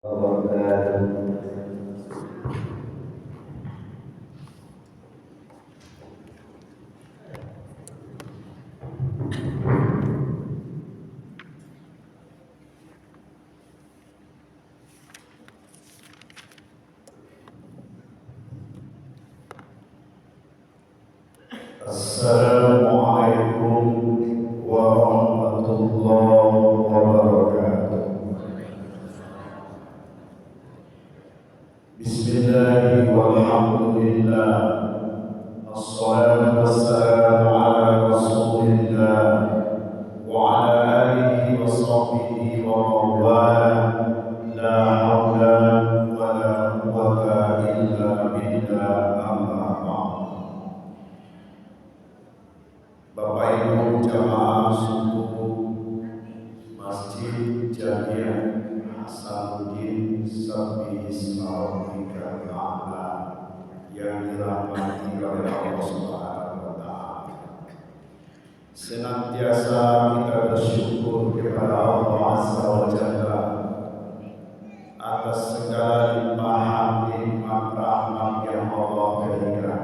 Assalamualaikum warahmatullahi wabarakatuh. Bismillahirrahmanirrahim. Walhamdulillah. Assalatu wassalamu ala Rasulillah wa ala alihi wa sahbihi wa mawala. La haula wa la quwwata illa billah. Amma ba'd. Bapak Ibu jamaah subuh Masjid Jamiah Hasanuddin Sabbi Ismailika Ta'ala yang dirahmati oleh Allah Subhanahu wa Ta'ala. Senantiasa kita bersyukur kepada Allah Azza wa Jalla atas segala limpahan nikmat rahmat yang Allah berikan.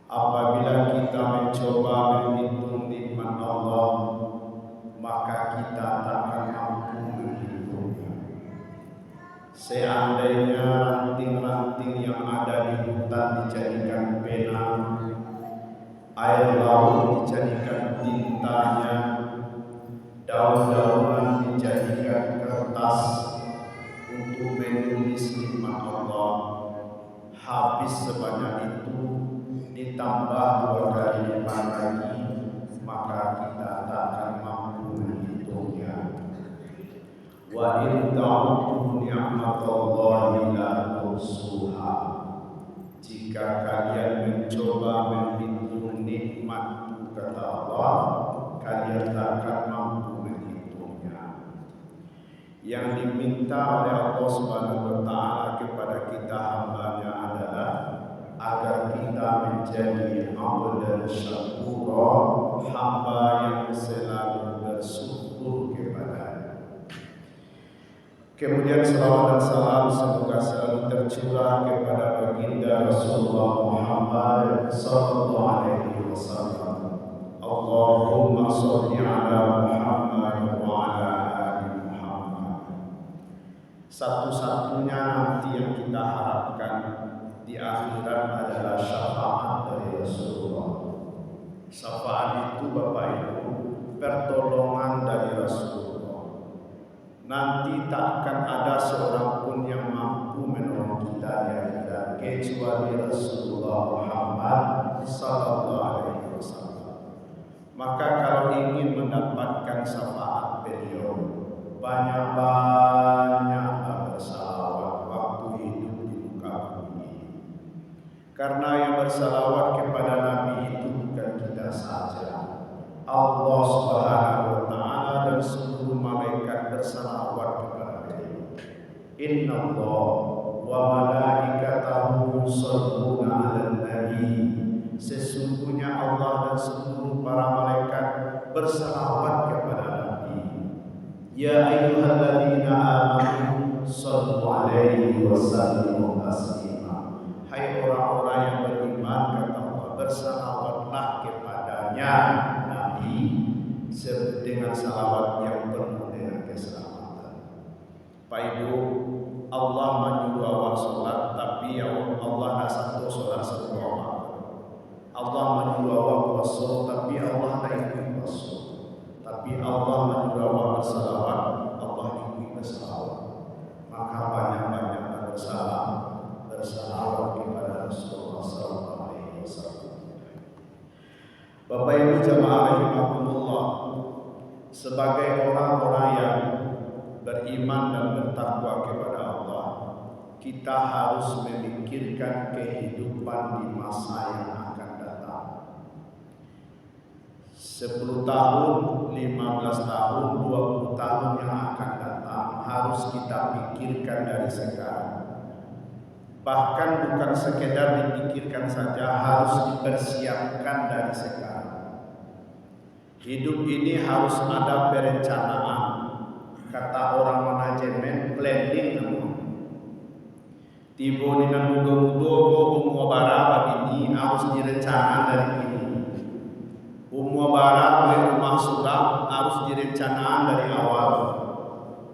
Apabila kita mencoba menghitung nikmat Allah, maka kita tak akan mampu menghitungnya. Seandainya ranting-ranting yang ada di hutan dijadikan pena, air laut dijadikan tintanya, daun-daunan dijadikan kertas untuk menulis nikmat Allah, habis sebanyak itu ditambah 2 kali lipat lagi, maka kita tak akan mampu menghitungnya. Wa in ta'uddu ni'matallahi la tuhsuha. Jika kalian mencoba menghitung nikmat, kata Allah, kalian tak akan mampu menghitungnya. Yang diminta oleh Allah Subhanahu wa Ta'ala kepada kita hamba-Nya adalah agar kita menjadi abdan syakura, hamba yang selalu bersyukur kepada-Nya. Kemudian salawat dan salam semoga selalu tercurah kepada baginda Rasulullah Muhammad sallallahu alaihi wasallam. Allahumma shalli ala Muhammad wa ala ali Muhammad. Satu-satunya nanti yang kita harapkan di akhirat adalah syafaat dari Rasulullah. Syafaat itu Bapak Ibu, pertolongan dari Rasulullah. Nanti tak akan ada seorang pun yang mampu menolong kita di akhirat kecuali Rasulullah Muhammad sallallahu alaihi wasallam. Maka kalau ingin mendapatkan syafaat beliau, banyak-banyaklah bersalawat waktu hidup di muka bumi. Karena yang bersalawat kepada Nabi itu bukan kita saja. Allah Subhanahu wa Ta'ala dan seluruh malaikat bersalawat kepada beliau. Innallaha wa malaikatahu yusholluna 'alan nabi. Sesungguhnya Allah dan seluruh para malaikat bersalawat kepada Nabi. Ya ayyuhalladzina amanu shallu 'alaihi wa sallimu taslima. Hai orang-orang yang beriman, kata Allah, bersalawatlah kepadanya Nabi dengan salawat yang penuh dengan keselamatan. Pak Ibu, Allah menyuruh awak sholat, tapi Allah nak satu sholat satu awak. Allah menyuruh awak puasa, tapi Allah tak ikut puasa. Tapi Allah menyuruh awak bersalawat, Allah ikut bersalawat. Maka banyak-banyak bersalawat kepada Rasulullah sallallahu alaihi wasallam. Bapak Ibu jamaah rahimakumullah, sebagai orang-orang yang beriman dan bertakwa kepada Allah, kita harus memikirkan kehidupan di masa yang akan datang. 10 tahun, 15 tahun, 20 tahun yang akan datang harus kita pikirkan dari sekarang. Bahkan bukan sekedar dipikirkan saja, harus dipersiapkan dari sekarang. Hidup ini harus ada perencanaan. kata orang manajemen blending kamu. Tibo ni nan mudo-mudo umur bara begini harus direncana dari ini. Umur bara rumah sulam harus direncana dari awal.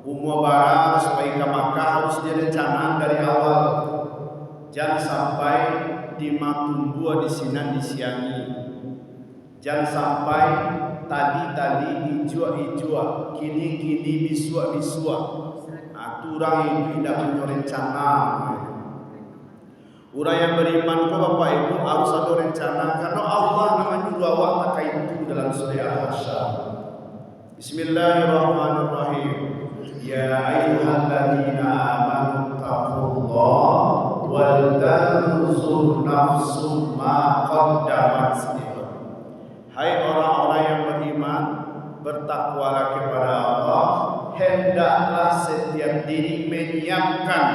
Umur bara supaya ke Makkah harus direncana dari awal. Jangan sampai di matumbuh di sinan disiangi. Jangan sampai tadi hijau-hijau, kini bisua-bisua. Aturang itu tidak punya rencana. Orang yang beriman ke Bapak Ibu harus ada rencana karena Allah menyuruh awak pakai itu dalam surah Al-Hasyr. Bismillahirrahmanirrahim. Ya ayyuhalladzina amanu taqullaha wal tanzur nafsum ma qaddamat lighad. Hai orang-orang yang beriman, bertakwalah kepada Allah, hendaklah setiap diri menyiapkan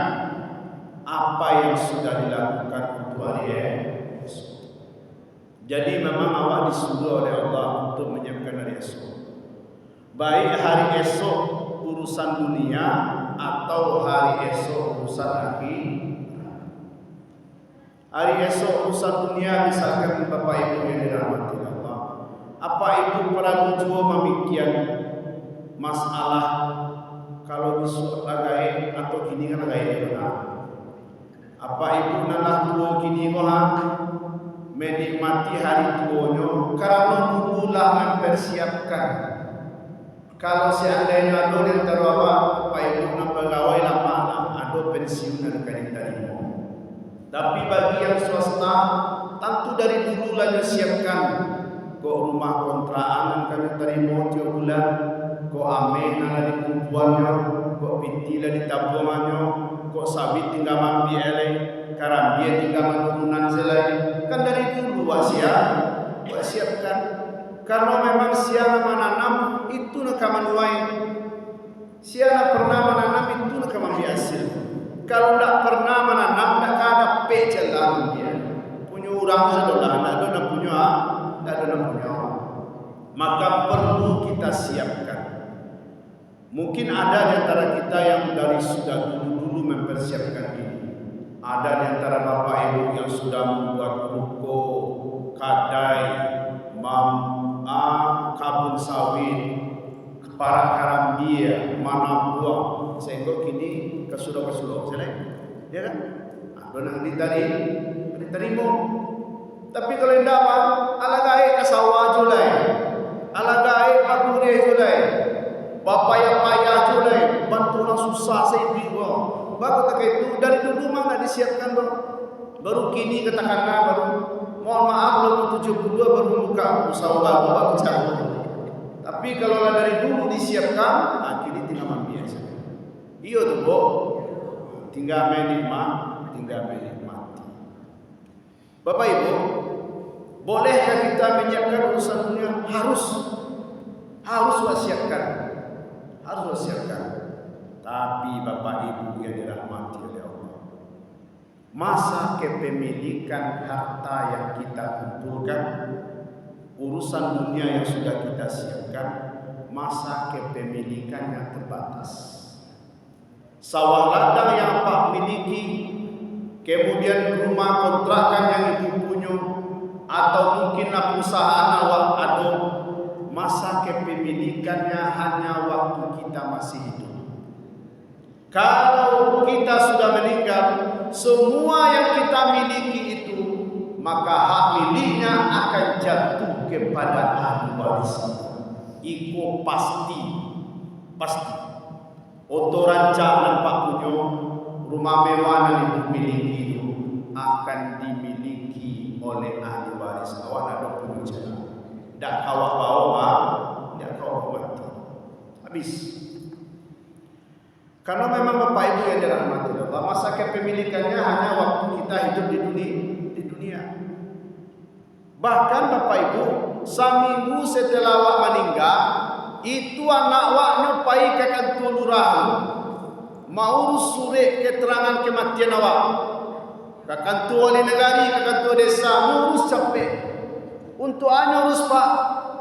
apa yang sudah dilakukan untuk hari esok. Jadi memang awak disuruh oleh Allah untuk menyiapkan hari esok. Baik hari esok urusan dunia atau hari esok urusan akhirat. Hari esok urusan dunia misalkan Bapak Ibu yang dirahmati Allah. Apa Ibu pernah juga memikirkan masalah kalau besok lagai atau ini kan lagai benar? Apa Ibu nanah tua kini kohan menikmati hari tuanya karena dululah mempersiapkan. Kalau seandainya ada yang terbawa, Pak Ibu nak pegawai lama ada pensiun dan diterima. Tapi bagi yang swasta, tentu dari dulu lah siapkan. Kok rumah kontrakan kan terima tiap bulan, kok amin lah di kumpulannya, kok pinti lah di tabungannya, kok sabit tinggal mampi elek, karambia tinggal menurunan selai. Kan dari dulu siapkan. Karena memang siapa menanam itu nak menuai. Siapa pernah menanam itu nak mengambil hasil. Kalau tak pernah menanam tak ada pejalan dia. Punya orang saudara ada punya. Maka perlu kita siapkan. Mungkin ada di antara kita yang dari sudah dulu mempersiapkan ini. Ada di antara Bapak Ibu yang sudah membuat ruko, kadai, kabun sawit, para karambia, mana buah, sehingga kini kesudah, ya kan? Ada diterima. Tapi kalau tidak, alagai kasawa julai, alagai agure julai, bapaya julai, bantu orang susah sehidup. Baru tak itu dari dulu mana disiapkan baru kini katakanlah baru mohon maaf belum 72 baru buka usaha baru cari. Tapi kalau dari dulu disiapkan, kini tinggal membiasa. Iya tuh bo, tinggal menikmati. Bapak Ibu, bolehkah kita menyiapkan urusan dunia? Harus siapkan. Tapi Bapak Ibu yang dirahmati oleh Allah, masa kepemilikan harta yang kita kumpulkan, urusan dunia yang sudah kita siapkan, masa kepemilikannya terbatas. Sawah ladang yang Pak miliki, kemudian rumah kontrakan yang Ibu punya, atau mungkinlah perusahaan awak ada, masa kepemilikannya hanya waktu kita masih hidup. Kalau kita sudah meninggal, semua yang kita miliki itu, maka hak miliknya akan jatuh kepada ahli waris. Iko pasti. Oto rancangan Pak punya rumah mewah yang Ibu miliki itu akan dimiliki oleh ahli waris. Awak ada punya jalan. Tak kawak bawa, tak kawak mati. Habis. Karena memang Bapak Ibu yang dirahmati Allah, masa kepemilikannya hanya waktu kita hidup di dunia. Bahkan Bapak Ibu, seminggu setelah awak meninggal, itu anak awaknya pai ke kantor lurah, mau urus surat keterangan kematian awak. Ke kantor wali negari, ke kantor desa, ngurus capek. Untuk urus Pak,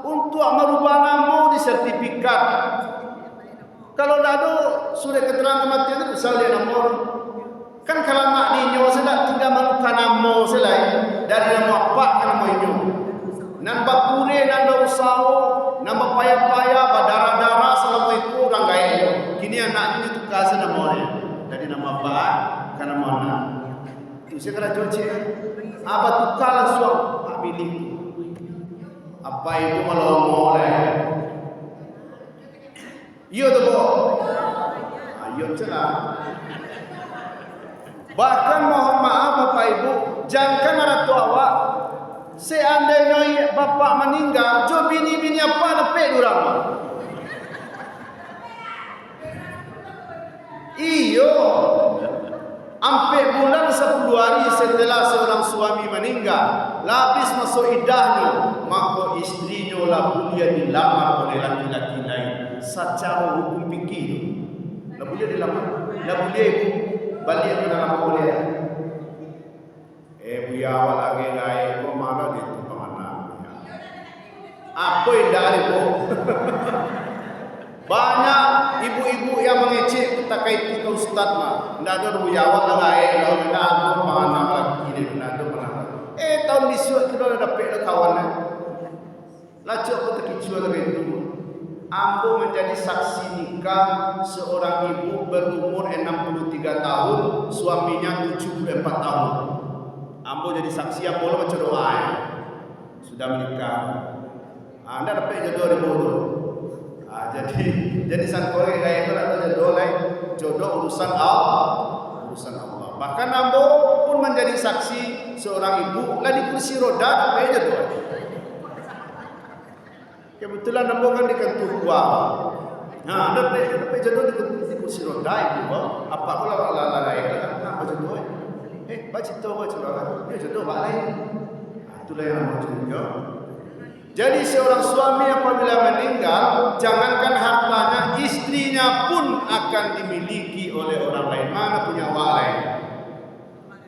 untuk merubah nama di sertifikat. Kalau dah ada surat keterangan kematian itu usah lihat nama orang. Kan kalau mak dinyo sudah tinggal manukan nama selai dari nama apa ke nama inyo. Nambah kure, nambah usaha, nambah payah-payah, berdarah-darah selama itu orang gaya inyo. Kini anak ini tukar namanya dari nama apa ke nama anak. Itu saya kena cuci. Apa tukar langsung tak pilih. Apa itu malah ngoleh. Iya tu bo. Ayo celah. Bahkan mohon maaf Bapak Ibu, jangan ada tu awak. Seandainya bapak meninggal, jo bini-bini apa dapat durang? Iyo. Sampai bulan 10 hari setelah seorang suami meninggal, habis masuk iddahnya, maka istrinya lah boleh dilamar oleh laki-laki lain. Secara hukum fikih, lah boleh dilamar, lah boleh ibu balik ke dalam boleh. Buya awal lagi lain, kau mana dia tu penganak? Apa yang dah ibu? Banyak ibu-ibu yang mengecek kita kait ke ustaz mah. Ndak ada buya awal lagi, kalau ndak ada penganak lagi dia ndak ada penganak. Tahun disuat kita dah dapat kawan. Lacok kita kicua lagi itu. Ambo menjadi saksi nikah seorang ibu berumur 63 tahun, suaminya 74 tahun. Ambo jadi saksi, ambo lah macam doa sudah menikah. Anda dapat jodoh di bodoh. Jadi sangkore kayak itu atau jodoh lain, jodoh urusan Allah. Bahkan ambo pun menjadi saksi seorang ibu lah di kursi roda dapat jodoh. Kebetulan nampak kan di kantor uang. Nah, dapat jodoh di kursi roda ibu. Apa pula lala kan? Apa jodoh? Baca tahu curang. Dia jodoh lain. Itulah yang mau juga. Jadi seorang suami apabila meninggal, jangankan hartanya, istrinya pun akan dimiliki oleh orang lain. Mana punya awak lain?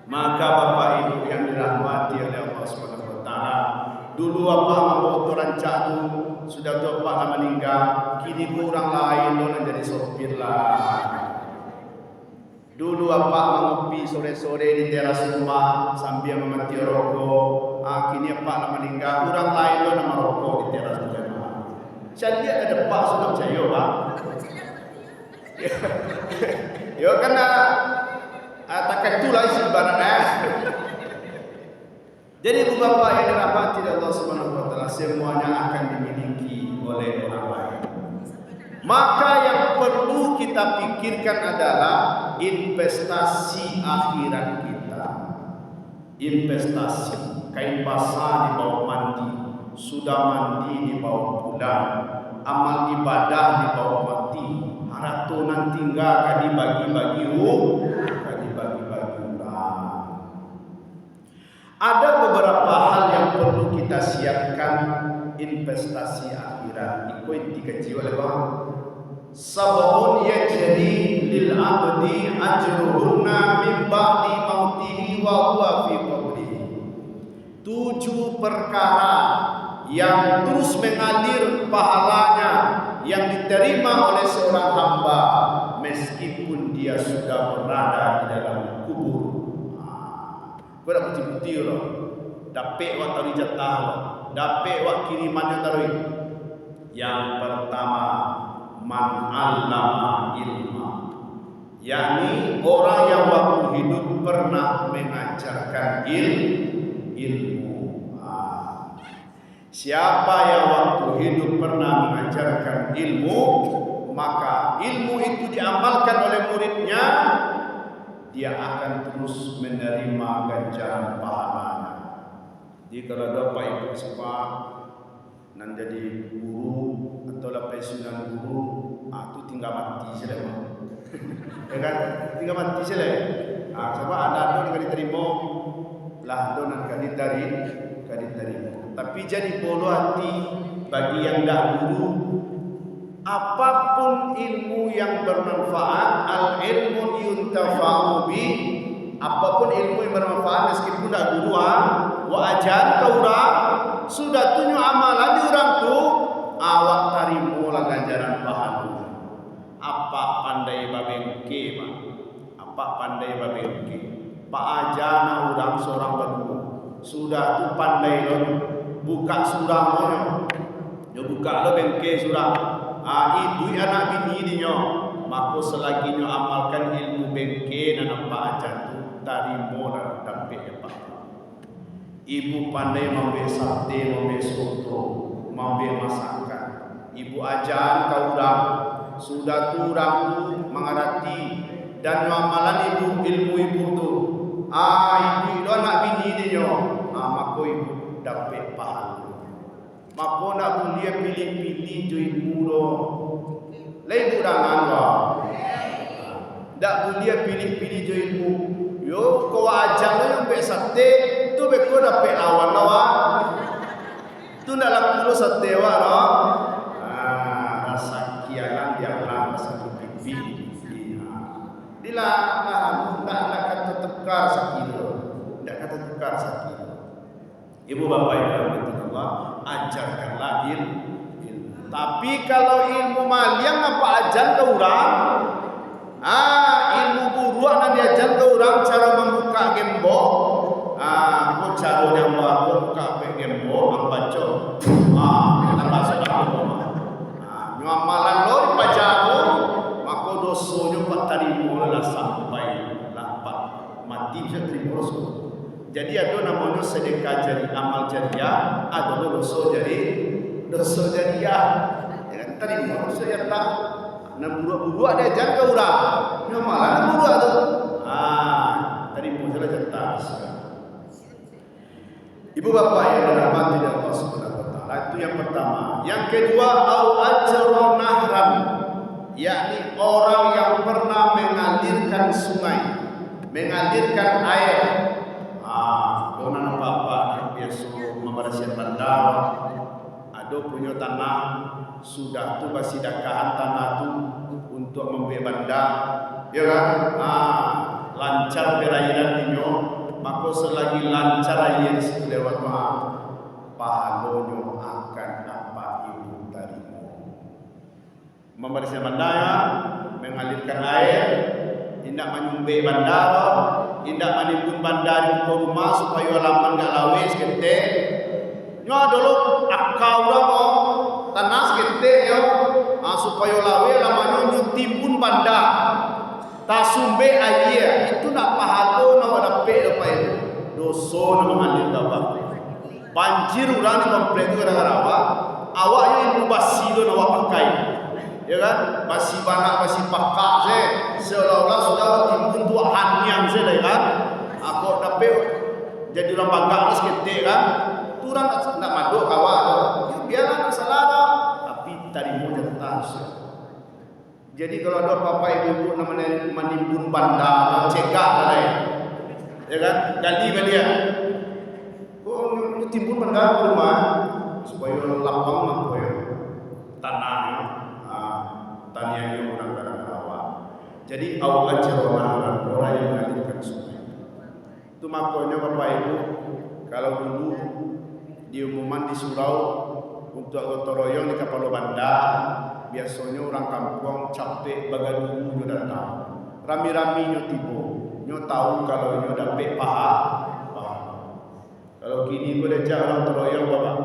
Maka Bapak Ibu yang dirahmati oleh Allah Subhanahu Wa Taala, dulu apa mampu rancak tu sudah tu apa meninggal, kini orang lain orang jadi sopir lah. Dulu apa mengopi sore-sore di teras rumah sambil memati rokok, kini apa meninggal, orang lain orang merokok di teras rumah. Jadi ada pak sudah percaya pak. Yo kena takkan itulah isi ibaratnya. Jadi ibu bapa yang dirahmati Allah Subhanahu Wa Taala, semuanya akan dimiliki oleh orang lain. Maka yang perlu kita pikirkan adalah investasi akhirat kita. Investasi kain basah di bawah mandi, sudah mandi di bawah pulang, amal ibadah di bawah mati, haratonan tinggal dibagi-bagi Ada beberapa hal yang perlu kita siapkan investasi akhirat. Ikut dikaji oleh Bang. Sab'un yajri lil abdi ajruhunna min ba'di mautihi wa huwa fi qabrihi. 7 perkara yang terus mengalir pahalanya yang diterima oleh seorang hamba meskipun dia sudah berada di dalam kubur. Kau dah putih-putih lah. Dapat wak taruh jatah, dapat wak kirimannya taruh. Yang pertama, man allama ilma, yakni orang yang waktu hidup pernah mengajarkan ilmu. Siapa yang waktu hidup pernah mengajarkan ilmu, maka ilmu itu diamalkan oleh muridnya, dia akan terus menerima ganjaran pahalanya. Jadi kalau ada Pak Ibu sekolah nan jadi guru atau pensiunan guru, itu tinggal mati saja. Ya kan? Tinggal mati saja. Sebab ada yang diterima, lah ada yang diterima. Tapi jadi bodoh hati bagi yang dah guru. Apapun ilmu yang bermanfaat, al-ilmu yuntafa'u bi, apapun ilmu yang bermanfaat meskipun dah guru wa ajar ke orang, sudah tunjuk amalan di orang tu, awak tarimolah ganjaran pahala. Pak pandai babengke, Pak ajana udang seorang berdua. Sudah tu pandai lo buka surang lo, yo buka lo bengke surang. Ibu anak bini dinyo, maka selagi nyo amalkan ilmu bengke dan Pak ajan tu tarimo dan dapat Pak. Ibu pandai mambe sate, mambe soto, mambe masakan. Ibu ajan kau urang, sudah tu urang tu mengarati dan amalan ibu ilmu ibu tu. Ibu itu anak bini dia, maka ibu dapat pahala. Maka nak boleh pilih-pilih jo ibu lo. Lain urangan wah. Tak boleh pilih-pilih jo ibu. Yo kau ajar lo yang buat sate, tu beko dapat lawan lawan. Tu nak laku lo sate wah lo. Rasa kianan dia lang rasa pipi. Dila nak kata tukar sakilo, nak kata tukar sakilo. Ibu bapa yang dirahmati Allah, ajarkanlah ilmu. Tapi kalau ilmu maliang apa ajar ke orang? Ilmu buruk nak diajar ke orang cara membuka gembok. Aku cara dia membuka gembok, baca. Apa sudah amalan lo dipajamu, maka dosonya pak tarimo lah sampai lapat mati bisa terima dosa. Jadi ada namanya sedekah jari amal jariah, ada dosa jariah. Jangan terima dosa yang tak. Nak buruk-buruk ada jangan ke orang. Yang malah nak buruk tu. Terima salah jelas. Ibu bapa yang dirahmati Allah Subhanahu wa taala, itu yang pertama. Yang kedua, au ajra nahran, yakni orang yang pernah mengalirkan sungai, mengalirkan air. Orang bapa biasa membersihkan bandar, ada punya tanah, sudah tu basi dakahan tanah tu untuk membeli bandar, ya kan? Lancar perairan dinyo, maka selagi lancar air situ lewat pahalonyo akan dapat ibu tarimo. Membersihkan bandar, mengalirkan air, tidak menyumbai bandar, tidak menimbun bandar di rumah supaya laman gak lawe sekete. Nyo dulu akau ramo tanah sekete yo, supaya lawe lamanyo nyo timbun bandar. Tak sumbe air itu nak pahalo nak dapat apa itu dosa nak mengalir kawan. Banjir urang di komplek itu gara-gara apa? Awaknya ilmu basi tu nak pakai, ya kan? Basi banak basi pakak je, seolah-olah sudah timbun tu hanyang je lah kan? Aku dapat jadi orang bangga sekete kan? Tu orang nak maduk kawan, ya biarlah nak salah dah, tapi tadi mau jelas. Jadi kalau ada papa ibu namanya menimbun bandar, cegak lah ya kan? Gali dia. Kau timbun bandar rumah supaya lapang mampu ya tanah, tanahnya orang kadang rawa. Jadi awal cerona orang yang mengalirkan sungai. Itu makanya bapak ibu kalau dulu diumuman di surau untuk gotong royong di kapal bandar. Biasanya orang kampung capek bagaimana nyo datang. Rami-rami nyo tibo. Nyo tahu kalau nyo dapat paha. Kalau kini gue dah orang teroyong bapak.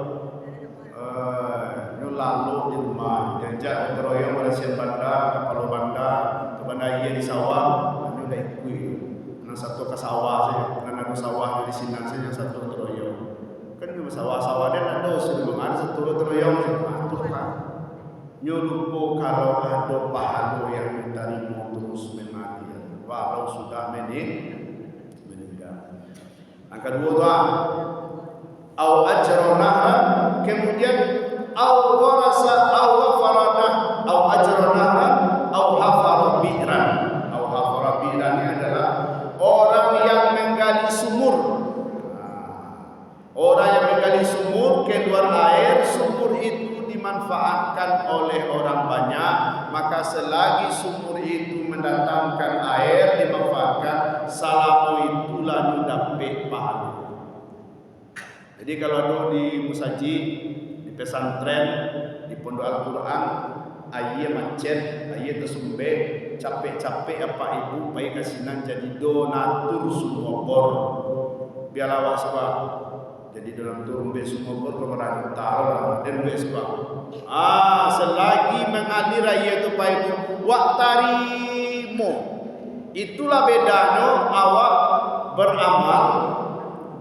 Nyo lalu di rumah. Jajak teroyong pada siap bandar, kapal bandar, ke bandar iya di sawah. Nyo dah ikut. Nang satu ke sawah saja. Nang ada sawah di sini saja satu teroyong. Kan nyo sawah-sawah dia ada sudah ada satu teroyong. Itu kan. Nyo lupa kalau ada pahala yang diterima terus mengalir walau sudah meninggal. Yang kedua doa au ajronah, kemudian au gharasa au faranah au ajronah au hafara bi'ran. Au hafara bi'ran ini adalah orang yang menggali sumur. Orang yang menggali sumur keluar air, sumur itu dimanfaatkan oleh orang banyak, maka selagi sumur itu mendatangkan air dimanfaatkan, salamu itulah dapat pahala. Jadi kalau ada di musaji, di pesantren, di pondok Al-Quran, ayat macet, ayat tersumbe, capek-capek apa ibu baik kasinan jadi donatur semua bor. Biar awak sebab jadi donatur be semua bor kepada tahu dan be sebab. Selagi mengalir raya itu pak ibu wak tarimo. Itulah bedanya awak beramal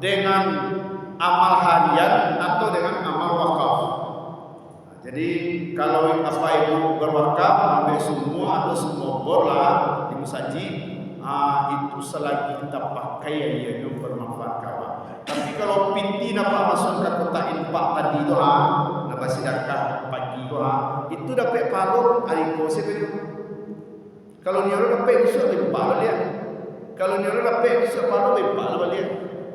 dengan amal harian atau dengan amal wakaf. Jadi kalau apa ibu berwakaf ambil semua atau semua bor lah di musaji, itu selagi kita pakai yang bermanfaat kawan. Tapi kalau pinti napa masuk ke kotak infak tadi itu napa sedekah pagi itu dapat pahala hari kose itu. Kalau ni orang dapat besok pahala dia. Kalau ni orang dapat besok pahala dia.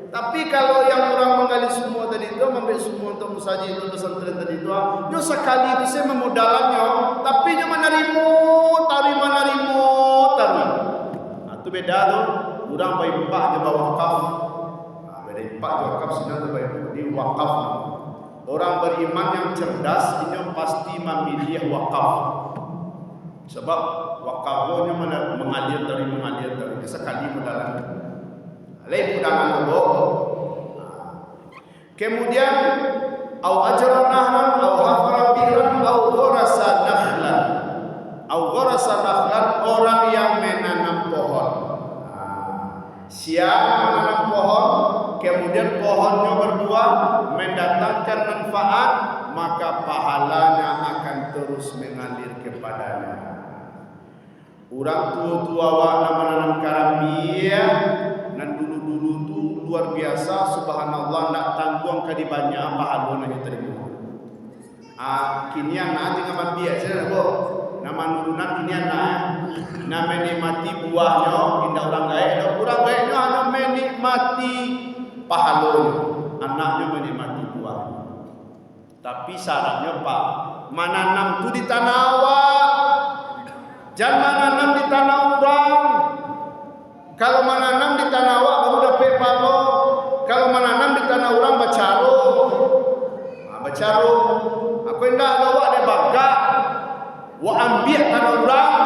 Tapi kalau yang orang menggali semua tadi itu, ambil semua untuk musaji itu pesantren tadi itu, yo sekali itu saya memodalannya, tapi dia menerima, tarik. Itu beda tu. Orang baik pak dia bawa wakaf. Beda pak dia wakaf sinar tu baik di wakaf. Orang beriman yang cerdas ini pasti memilih wakaf. Sebab wakafnya mengalir dari dia sekali modalan. Lain undangan Allah. Kemudian au ajran nahran au hafara biran au gharasa nakhlan. Au gharasa nakhlan orang yang menanam pohon. Siapa menanam pohon kemudian pohonnya berbuah mendatangkan manfaat maka pahalanya akan terus mengalir kepadanya. Orang tua-tua awak menanam karambia dan dulu tu luar biasa subhanallah nak tanggung kadi banyak pahala nak terima. Kini anak tinggal biak saya nak nama nurunan kini anak nak menikmati buahnya indah orang gaib hanya menikmati pahalanya, anaknya menikmati buahnya. Tapi syaratnya pak menanam tu di tanah awak, jangan menanam di tanah orang. Kalau menanam di tanah awak baru dapat pahala. Kalau menanam di tanah orang bacaro. Aku hendak ada awak dia bagak. Wak ambil tanah orang.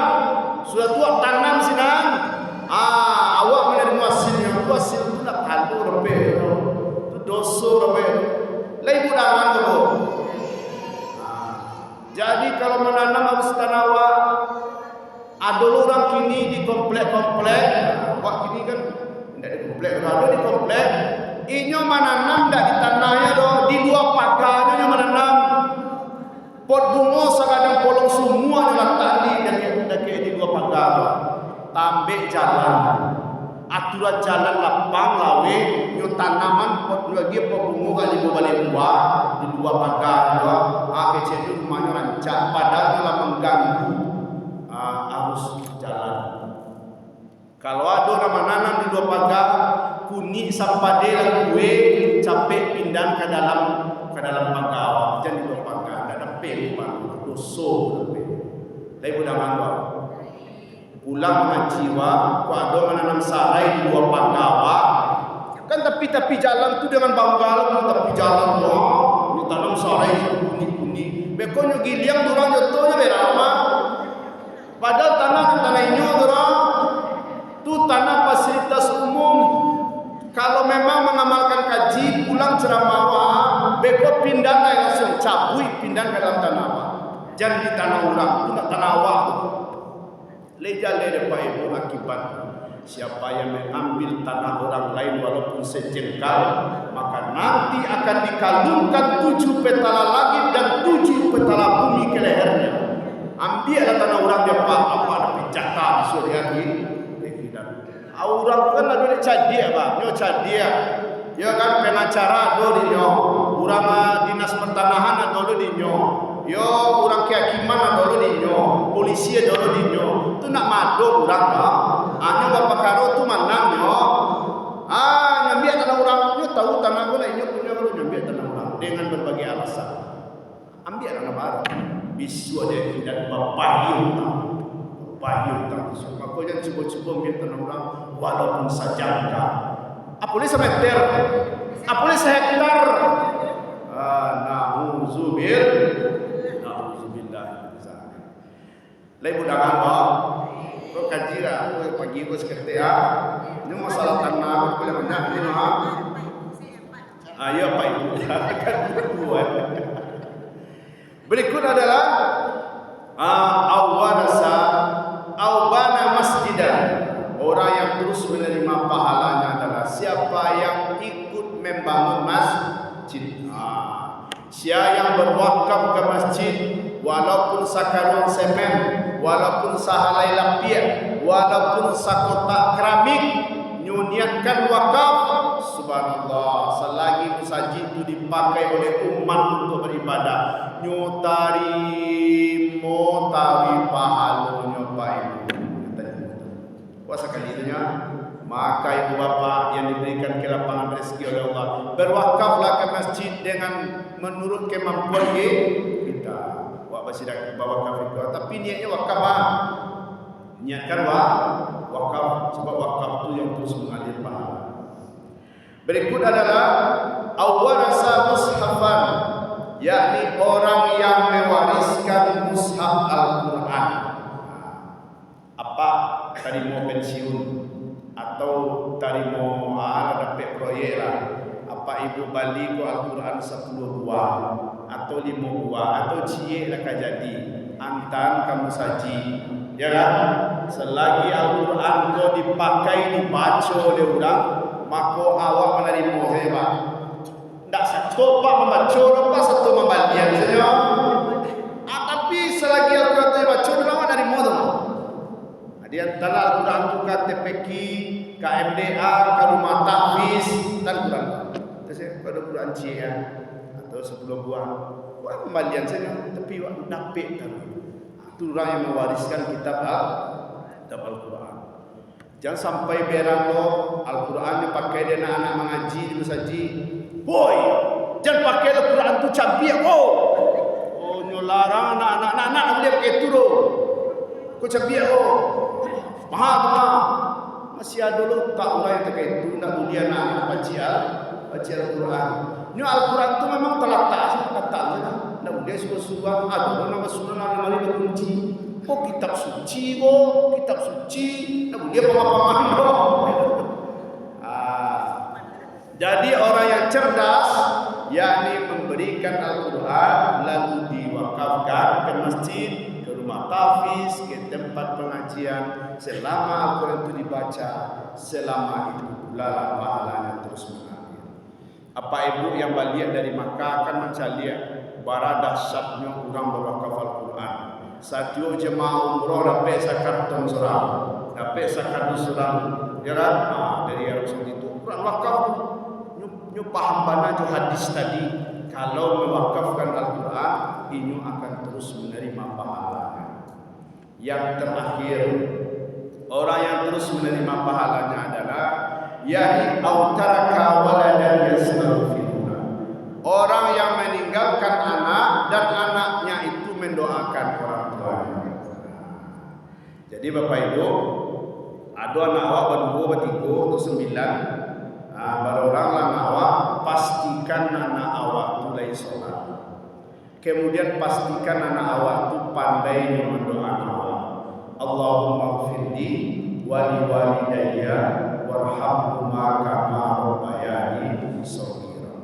Sudah tua tanam sinan. Awak menerima hasilnya. Itu hasil itu nak pahala dapat. Itu dosa dapat. Lain budangan tu. Jadi kalau menanam harus tanah awak. Ada orang kini di komplek-komplek. Wak kini kan tidak di komplek, ada di komplek. Inyo menanam tidak di tanahnya doh, di luar pagarnya inyo menanam. Pot bunga sekadang polong semua dalam tali dan di luar pagar. Tambik jalan, aturan jalan lapang lawe, inyo tanaman pot lagi pot bunga kali balik buah di luar pagar doh. Kecil itu rumahnya rancak, padahal telah mengganggu arus jalan. Kalau ada nama nanam di dua pagar, kuning sampai dia kue capek pindah ke dalam pagar, jangan di dua pagar, ada pelupang, doso, tapi bukan mangga. Pulang mengajiwa, kau ada menanam sarai di dua pagar, kan tapi jalan tu dengan bangga, tapi jalan tu, tanam sarai kuning. Bekonyo giliang durang jotonya berapa? Padahal tanah ini orang tu tanah fasilitas umum. Kalau memang mengamalkan kaji pulang ceramah, beko pindah langsung cabui pindah ke dalam tanah. Jangan di tanah orang, tu nak tanah awak tu. Leja depan ibu akibat siapa yang mengambil tanah orang lain walaupun sejengkal, maka nanti akan dikalungkan 7 petala langit dan 7 petala bumi ke lehernya. Ambillah tanah orang dia apa ada pijaka di sore hari. Orang kan ada cadia bang, nyo cadia. Ya kan pengacara do di nyo, urang dinas pertanahan do di nyo. Yo urang kehakiman do di nyo, polisi do di nyo. Tu nak mado urang dah. Anya bapak karo tu manang nyo. Nyambil tanah orang, nyo tahu tanah gua nyo punya kalau nyambil tanah orang dengan berbagai alasan. Ambil tanah baru. Bisu ada tidak berpayung tak. So, maka jangan cuba-cuba ambil tanah orang walaupun sajangka. Apalagi semeter, apalagi sehektar. Na'udzubillah. Lain budak apa? Kau kaji lah, kau pagi kau sekete ini masalah tanah, kau boleh banyak ini Ayo Pak Ibu, kan buat. Berikut adalah awbana masjidan. Orang yang terus menerima pahalanya adalah siapa yang ikut membangun masjid. Siapa yang berwakaf ke masjid, walaupun sakarung semen, walaupun sahalai lapiak, walaupun sakotak keramik, nyuniatkan wakaf, subhanallah, selagi masjid itu dipakai oleh umat untuk beribadah, nyutarimo tawi pahalanya Pak Ibu. Puasa kali itunya, maka ibu bapa yang diberikan ke lapangan rezeki oleh Allah, berwakaflah ke masjid dengan menurut kemampuan kita. Wak basidak bawa wakaf itu, tapi niatnya wakaf niatkan wakaf, sebab wakaf itu yang terus mengalir pahala. Berikut adalah awarasa mushafan, yakni orang yang mewariskan mushaf Al-Quran. Apa? Tadi mau pensiun atau tadi mau dapat proyek lah. Apa ibu balik ke Al-Quran 10 buah atau 5 buah atau cie lah jadi antan kamu saji, ya kan? Selagi Al-Quran kau dipakai dibaca oleh orang, maka awak menerima saja Pak. Tak satu Pak membaca, apa satu membalian saja. Tapi selagi Al-Quran dibaca, orang menerima tu. Di antara Al-Quran itu KTPK, KMDA, ke rumah tahfiz dan Quran. Terus pada Quran cia atau 10 buah. Wah kembalian saja, tapi wak napik kan. Itu orang yang mewariskan kitab Al-Quran. Jangan sampai berang lo Al-Quran dipakai dia anak-anak mengaji di masjid. Boy, jangan pakai Al-Quran tu cabiak oh nyolarang anak-anak boleh pakai tu lo. Kau cabiak Mahal. Masih ada lo tak orang yang terkait itu nak boleh anak baca Al-Quran. Ini Al-Quran tu memang terletak saja. Nak boleh suruh-suruh ada nama surah nama mari berkunci. Kitab suci kitab suci. Nak boleh apa-apa. Jadi orang yang cerdas, yakni memberikan Al-Quran lalu diwakafkan ke masjid, ke rumah tahfiz, ke tempat pengajian. Selama Al-Quran itu dibaca, selama itu pula pahalanya terus mengalir. Apa ibu yang balik dari Makkah akan mencari bara dahsyatnya orang berwakaf Al-Quran. Satu jemaah umrah dapat sakarton surah, dapat sakarton surah, ya kan? Dari Arab Saudi itu Quran wakaf nyu paham bana jo hadis tadi, kalau mewakafkan Al-Quran ini akan terus menerima pahalanya. Yang terakhir, orang yang terus menerima pahalanya adalah yakni autaraka waladan yastaghfiruna. Orang yang meninggalkan anak dan anaknya itu mendoakan orang tuanya. Jadi Bapak Ibu, ada anak awak berdua, bertiga atau 9. Baru orang anak awak pastikan anak awak itu mulai sholat. Kemudian pastikan anak awak itu pandai mendoakan Allah. Allahumma gfirli wali walidayya warhamhuma kama rabbayani shaghira.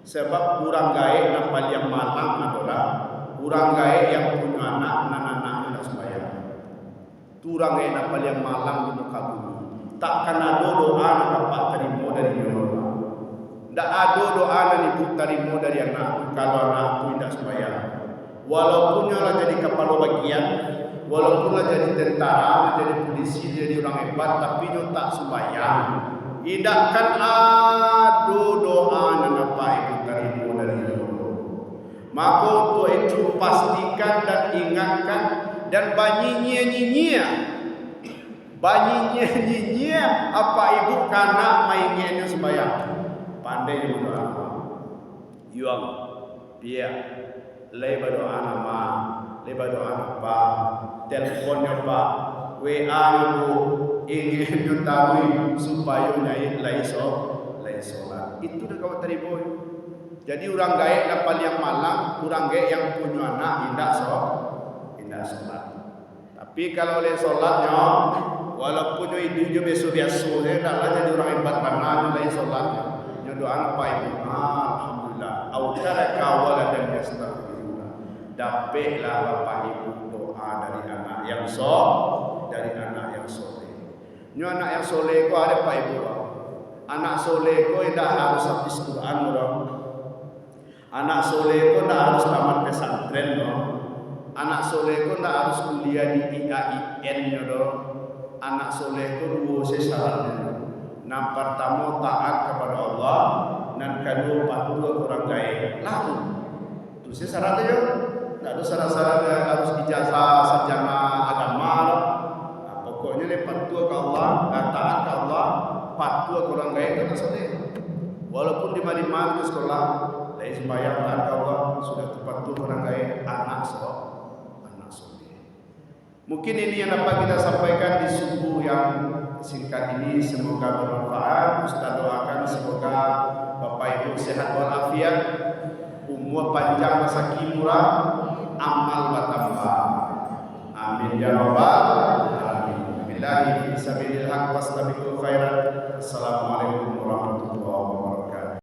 Sebab orang gaib yang paling malang adalah orang gaib yang punya anak tidak sembahyang. Itu orang gaib yang paling malang di muka bumi. Takkan ada doa yang dapat terima dari Allah. Tak ada doa yang ibu terima dari anak kalau anak itu tidak sembahyang. Walaupun dia jadi kepala bagian, walaupun dia jadi tentara, jadi polisi, jadi orang hebat, tapi dia tak sembahyang. Tidakkan ada doa yang dapat ibu terima dari Allah. Maka untuk itu pastikan dan ingatkan dan banyinya apa ibu kana mainnya sembahyang. Pandai berdoa. Yuang dia lebar doa nama, lebar doa apa, teleponnya apa, WA ibu ingin ditahui supaya naik lai solat. Itu dah kau terima. Jadi orang gaib yang paling malang, orang gaib yang punya anak indah solat. Tapi Tapi kalau oleh solatnya, walaupun itu juga biasa-biasa, tak lah jadi orang hebat mana oleh solatnya. Nyo doa apa ibu? Alhamdulillah. Autaraka waladan yastaghfirullah. Dapatlah bapak ibu doa dari anak yang dari anak yang soleh. Nyo anak yang soleh ko ada pak ibu. Anak soleh ko tidak harus habis Quran loh. Anak soleh ko tidak harus tamat pesantren loh. Anak soleh ko tidak harus kuliah di IAIN loh. Anak soleh ko dua syaratnya. Yang pertama taat kepada Allah, dan kedua patuh orang gaya. Lalu itu syaratnya yo. Tak ada syarat-syarat harus ijazah sarjana agama. Nah, pokoknya dia patuh ke Allah, taat ke Allah, patuh ke orang gaya itu soleh. Walaupun di mana-mana di sekolah, lain sembahyang taat ke Allah, sudah patuh ke orang gaya, anak soleh. Mungkin ini yang dapat kita sampaikan di subuh yang singkat ini. Semoga bermanfaat. Ustaz doakan semoga Bapak Ibu sehat walafiat, umur panjang, rezeki murah, amal bertambah. Amin ya rabbal alamin. Billahi fi sabilillah wastabiqul khairat. Assalamualaikum warahmatullahi wabarakatuh.